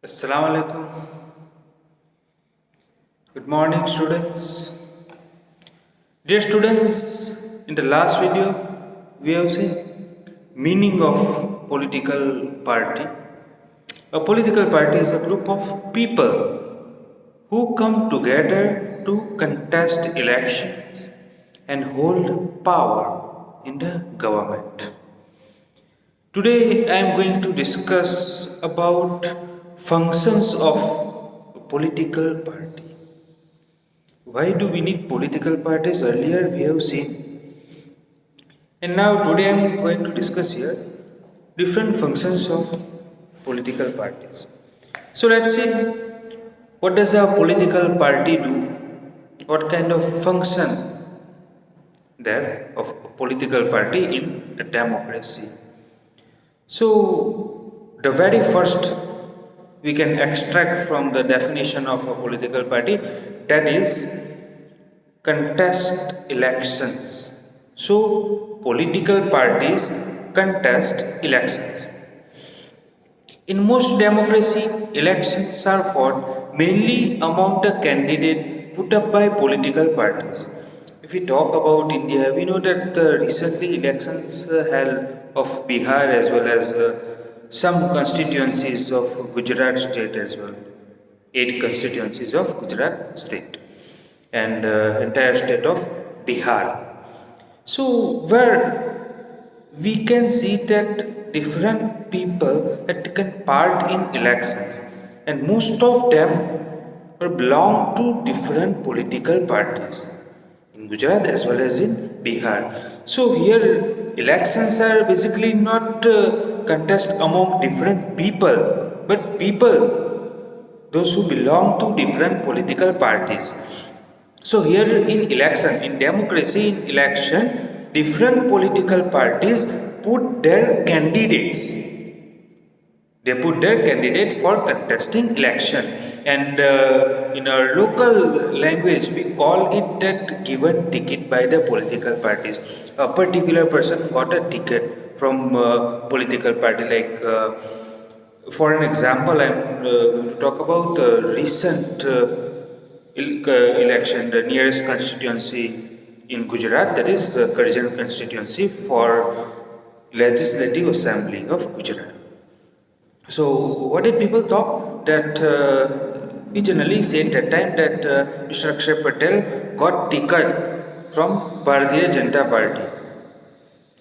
Assalamu alaikum. Good morning, students. Dear students, in the last video, we have seen meaning of political party. A political party is a group of people who come together to contest elections and hold power in the government. Today I am going to discuss about functions of a political party. Why do we need political parties? Earlier we have seen. And now today I am going to discuss here different functions of political parties. So let's see, what does a political party do? What kind of function there of a political party in a democracy? So the very first we can extract from the definition of a political party, that is contest elections. So political parties contest elections. In most democracy, elections are fought mainly among the candidates put up by political parties. If we talk about India, we know that recently elections held of Bihar as well as some constituencies of Gujarat state as well. 8 constituencies of Gujarat state and entire state of Bihar. So where we can see that different people had taken part in elections and most of them belong to different political parties in Gujarat as well as in Bihar. So here elections are basically not contest among different people, but those who belong to different political parties. So here in election, in democracy, in election, different political parties put their candidates. They put their candidate for contesting election, and in our local language we call it that given ticket by the political parties. A particular person got a ticket from political party, like for an example, I'm going to talk about the recent election, the nearest constituency in Gujarat, that is Karjan constituency for Legislative Assembly of Gujarat. So, what did people talk? That we generally say at that time that Mr. Akshay Patel got ticket from Bharatiya Janata Party.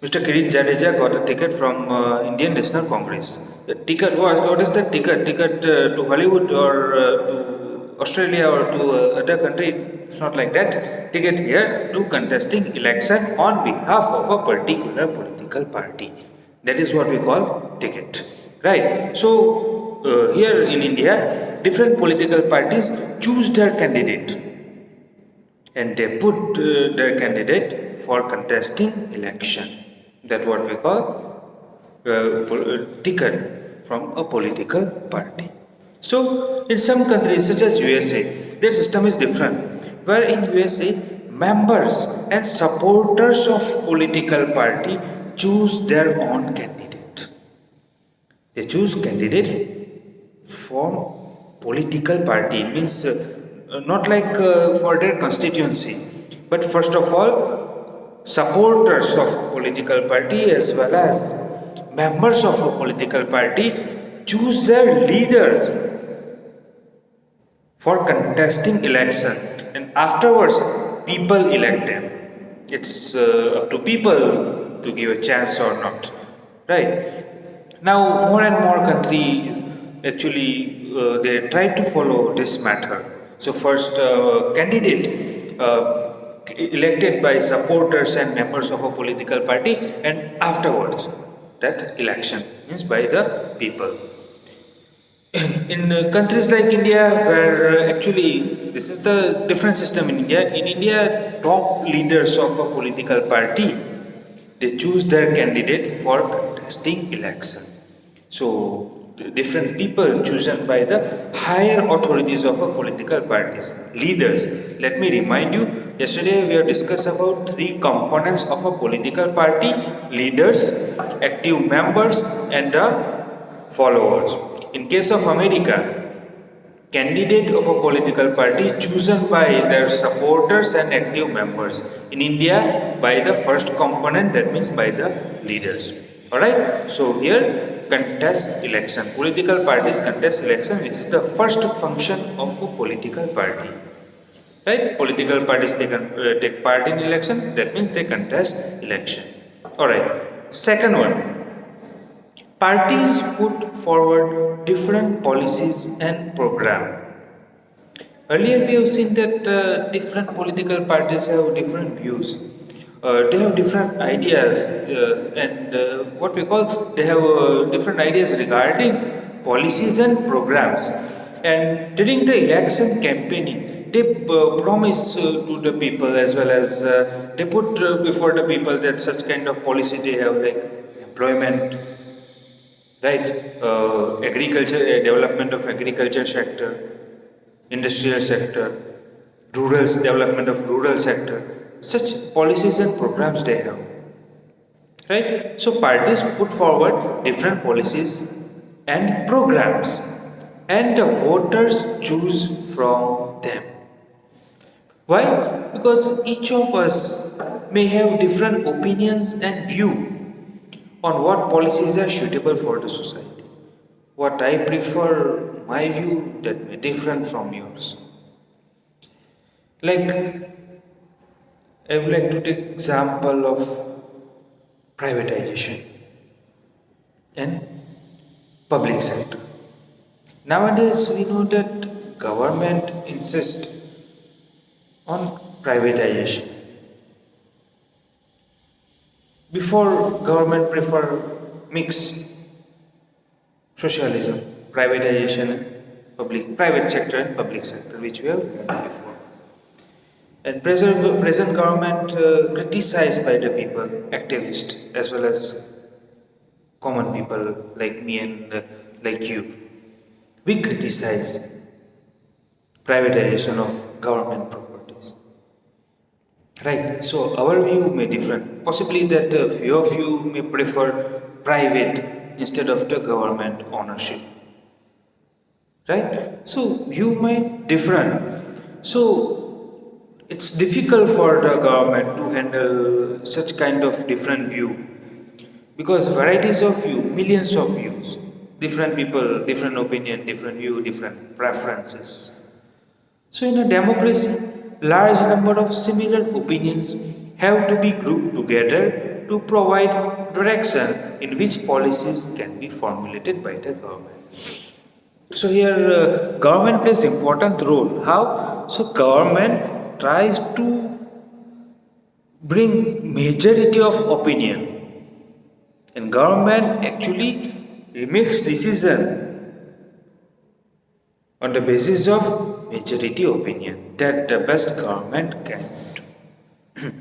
Mr. Kirit Jadeja got a ticket from Indian National Congress. The ticket was, what is the ticket? Ticket to Hollywood or to Australia or to other country? It's not like that. Ticket here to contesting election on behalf of a particular political party. That is what we call ticket. Right. So here in India, different political parties choose their candidate and they put their candidate for contesting election. That's what we call ticket from a political party. So in some countries such as USA, their system is different. Where in USA, members and supporters of political party choose their own candidate. They choose candidate from political party. It means not like for their constituency, but first of all supporters of political party as well as members of a political party choose their leader for contesting election, and afterwards people elect them. It's up to people to give a chance or not, right? Now more and more countries actually they try to follow this method. So first candidate elected by supporters and members of a political party, and afterwards that election means by the people. In countries like India, where actually this is the different system in India. In India, top leaders of a political party, they choose their candidate for contesting election. So different people chosen by the higher authorities of a political parties, leaders. Let me remind you, yesterday we have discussed about 3 components of a political party: leaders, active members and the followers. In case of America, candidate of a political party chosen by their supporters and active members. In India, by the first component, that means by the leaders. Alright, so here contest election. Political parties contest election, which is the first function of a political party. Right? Political parties take part in election, that means they contest election. Alright, second one. Parties put forward different policies and program. Earlier, we have seen that different political parties have different views. They have different ideas, and what we call they have different ideas regarding policies and programs. And during the election campaigning, they promise to the people as well as they put before the people that such kind of policy they have, like employment, right? Agriculture, development of agriculture sector, industrial sector, rural development of rural sector. Such policies and programs they have, right? So parties put forward different policies and programs, and the voters choose from them. Why? Because each of us may have different opinions and view on what policies are suitable for the society. What I prefer, my view, that may different from yours. Like, I would like to take example of privatization and public sector. Nowadays, we know that government insists on privatization. Before, government prefer mix socialism, privatization, private sector and public sector, which we have done before. And present government criticized by the people, activists as well as common people like me and like you. We criticize privatization of government properties. Right, so our view may differ. Possibly that a few of you may prefer private instead of the government ownership. Right, so you might differ. So it's difficult for the government to handle such kind of different view, because varieties of view, millions of views, different people, different opinion, different view, different preferences. So in a democracy, large number of similar opinions have to be grouped together to provide direction in which policies can be formulated by the government. So here government plays important role. How? So government tries to bring majority of opinion, and government actually makes decision on the basis of majority opinion that the best government can do.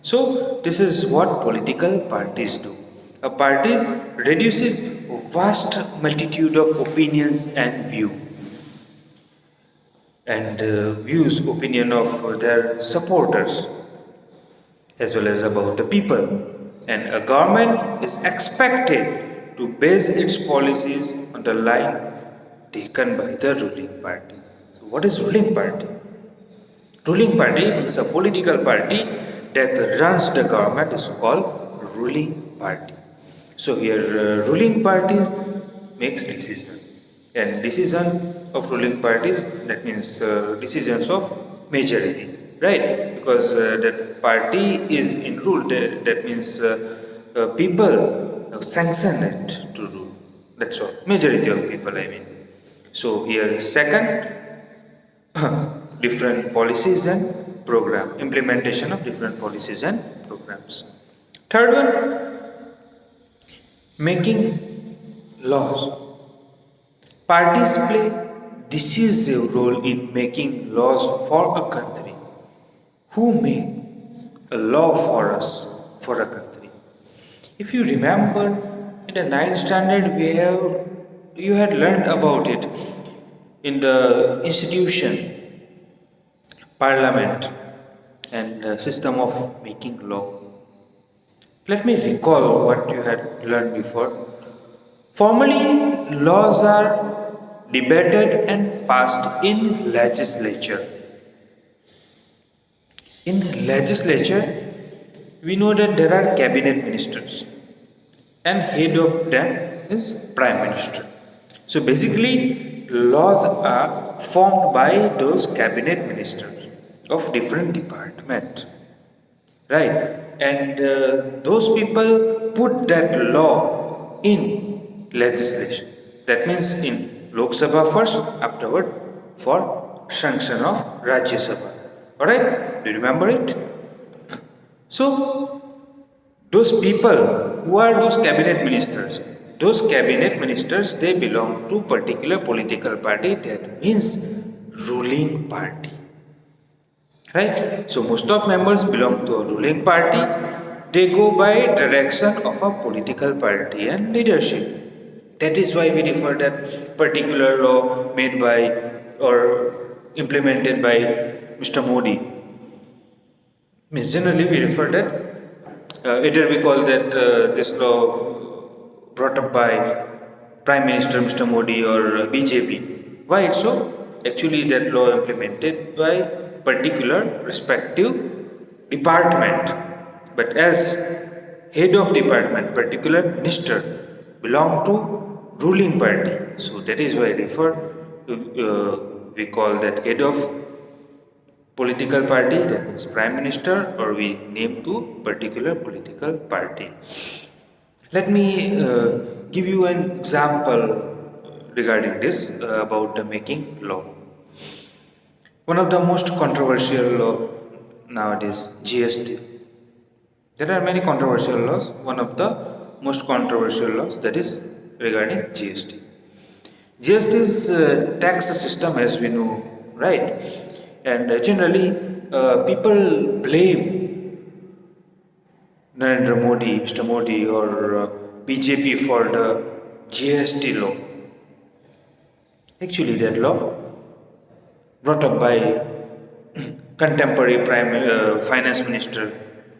So this is what political parties do. A parties reduces vast multitude of opinions and views opinion of their supporters as well as about the people, and a government is expected to base its policies on the line taken by the ruling party. So what is ruling party? Ruling party means a political party that runs the government is called ruling party. So here ruling parties makes decision, and decision of ruling parties, that means decisions of majority, right? Because that party is in rule, that means people sanction it to rule. That's all. Majority of people, I mean. So here second, different policies and program, implementation of different policies and programs. Third one, making laws. Parties play decisive role in making laws for a country. Who makes a law for us, for a country? If you remember, in the ninth standard, you had learned about it in the institution, parliament, and system of making law. Let me recall what you had learned before. Formally, laws are debated and passed in legislature. In legislature, we know that there are cabinet ministers and head of them is prime minister. So basically laws are formed by those cabinet ministers of different departments, right? And those people put that law in legislation. That means in Lok Sabha first, afterward for sanction of Rajya Sabha. Alright, do you remember it? So those people who are those cabinet ministers, those cabinet ministers, they belong to particular political party, that means ruling party, right? So most of members belong to a ruling party. They go by direction of a political party and leadership. That is why we refer that particular law made by or implemented by Mr. Modi. Means generally we refer that either we call that this law brought up by Prime Minister Mr. Modi or BJP. Why it's so? Actually, that law implemented by particular respective department, but as head of department, particular minister belong to ruling party. So that is why we call that head of political party, that means prime minister, or we name to particular political party. Let me give you an example regarding this about the making law. One of the most controversial law nowadays, GST. There are many controversial laws. One of the most controversial laws, that is regarding GST. GST is tax system, as we know, right? And generally, people blame Narendra Modi, Mr. Modi, or BJP for the GST law. Actually, that law brought up by contemporary finance minister,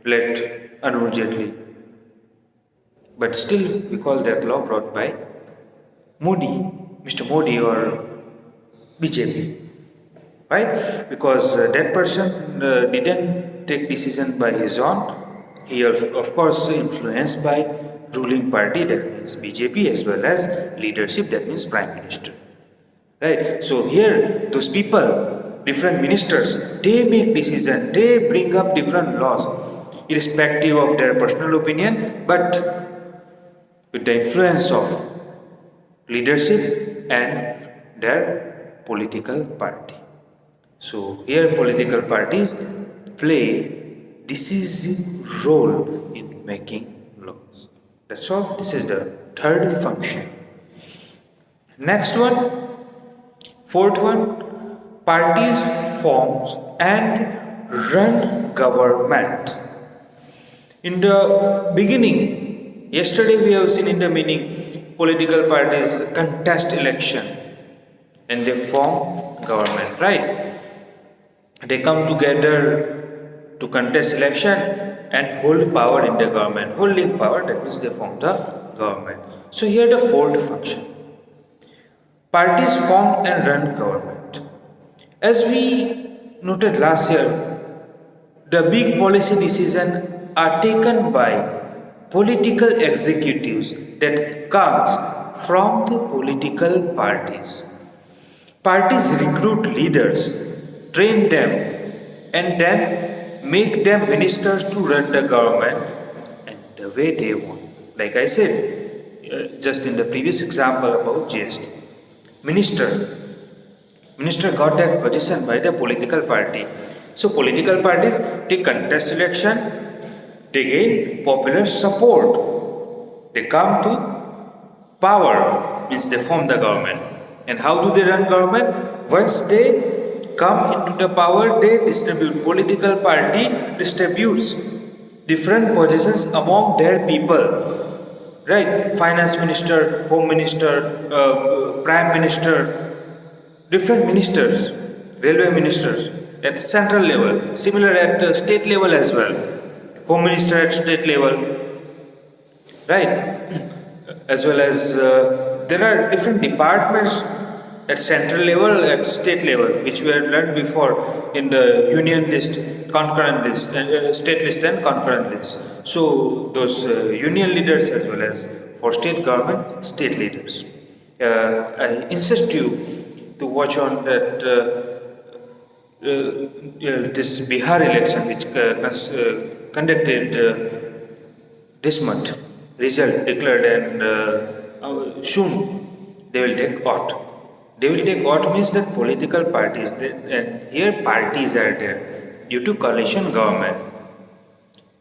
late Arun Jaitley. But still, we call that law brought by Modi, Mr. Modi, or BJP. Right? Because that person didn't take decision by his own. He of course influenced by ruling party, that means BJP, as well as leadership, that means prime minister. Right? So here those people, different ministers, they make decision, they bring up different laws, irrespective of their personal opinion, but with the influence of leadership and their political party. So here political parties play decisive role in making laws. That's all. This is the third function. Next one, fourth one, parties forms and run government. In the beginning, yesterday we have seen in the meaning, political parties contest election and they form government, right? They come together to contest election and hold power in the government. Holding power, that means they form the government. So here the fourth function. Parties form and run government. As we noted last year, the big policy decisions are taken by political executives that comes from the political parties. Parties recruit leaders, train them, and then make them ministers to run the government and the way they want. Like I said, just in the previous example about GST. Minister got that position by the political party. So political parties, they contest election, they gain popular support. They come to power, means they form the government. And how do they run government? Once they come into the power, they distribute. Political party distributes different positions among their people, right? Finance minister, home minister, prime minister, different ministers, railway ministers at central level, similar at state level as well, home minister at state level, right? as well as there are different departments at central level, at state level, which we had learned before in the union list, concurrent list, state list and concurrent list. So those union leaders as well as for state government, state leaders. I insist you to watch on that this Bihar election, which conducted this month, result declared, and soon they will take oath. They will take oath means that political parties, and here parties are there due to coalition government.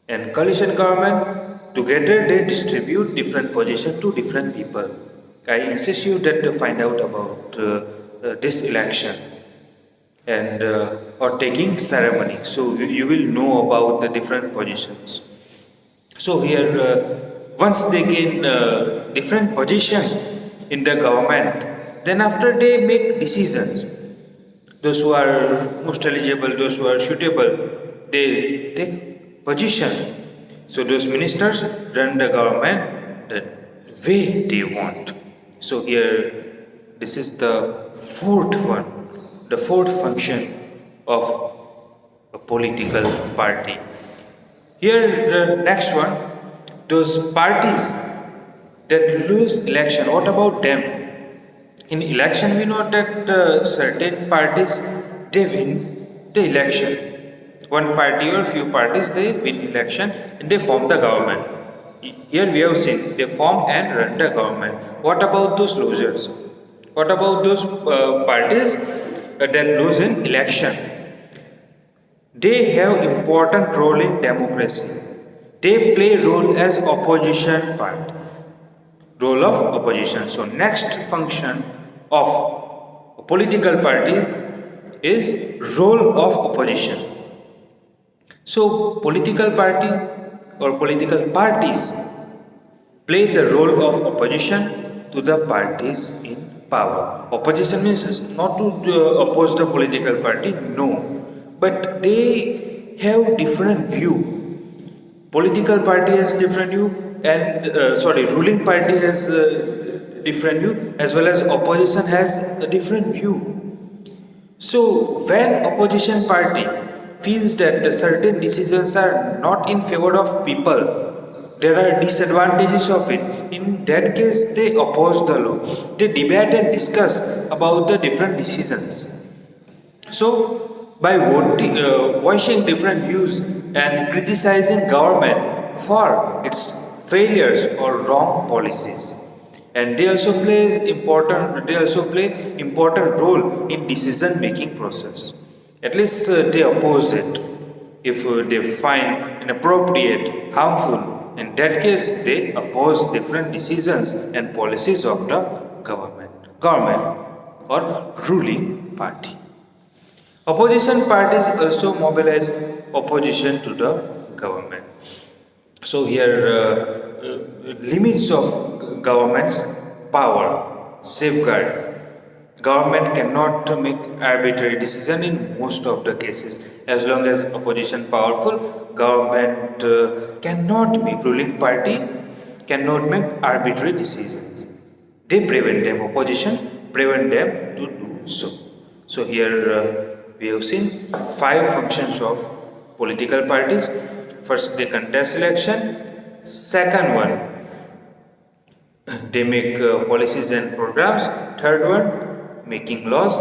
And coalition government together they distribute different positions to different people. I insist you that to find out about this election and or taking ceremony, so you will know about the different positions. So here once they gain different position in the government, then after they make decisions, those who are most eligible, those who are suitable, they take position. So those ministers run the government the way they want. So here this is the fourth one, the fourth function of a political party. Here the next one, those parties that lose election, what about them? In election we know that certain parties they win the election. One party or few parties they win election and they form the government. Here we have seen they form and run the government. What about those losers? What about those parties that lose in election? They have important role in democracy. They play role as opposition party. Role of opposition. So next function of a political party is role of opposition. So political party or political parties play the role of opposition to the parties in power. Opposition means not to oppose the political party, no, but they have different view. Political party has different view, and ruling party has different view, as well as opposition has a different view. So when opposition party feels that the certain decisions are not in favor of people, there are disadvantages of it. In that case, they oppose the law. They debate and discuss about the different decisions. So, by voicing different views and criticizing government for its failures or wrong policies, and they also play important role in decision making process. At least they oppose it. If they find inappropriate, harmful, in that case they oppose different decisions and policies of the government or ruling party. Opposition parties also mobilize opposition to the government. So here limits of government's power, safeguard. Government cannot make arbitrary decision in most of the cases. As long as opposition powerful, government cannot make, ruling party cannot make arbitrary decisions. They prevent them, opposition prevent them to do so. So here we have seen 5 functions of political parties. First, they contest election. Second one, they make policies and programs. Third one, making laws.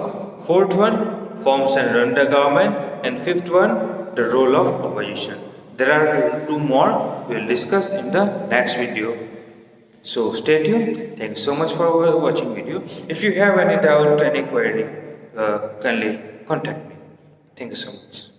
Fourth one, forms and run the government. And fifth one, the role of opposition. There are 2 more we will discuss in the next video. So stay tuned. Thanks so much for watching video. If you have any doubt, any query, kindly contact me. Thank you so much.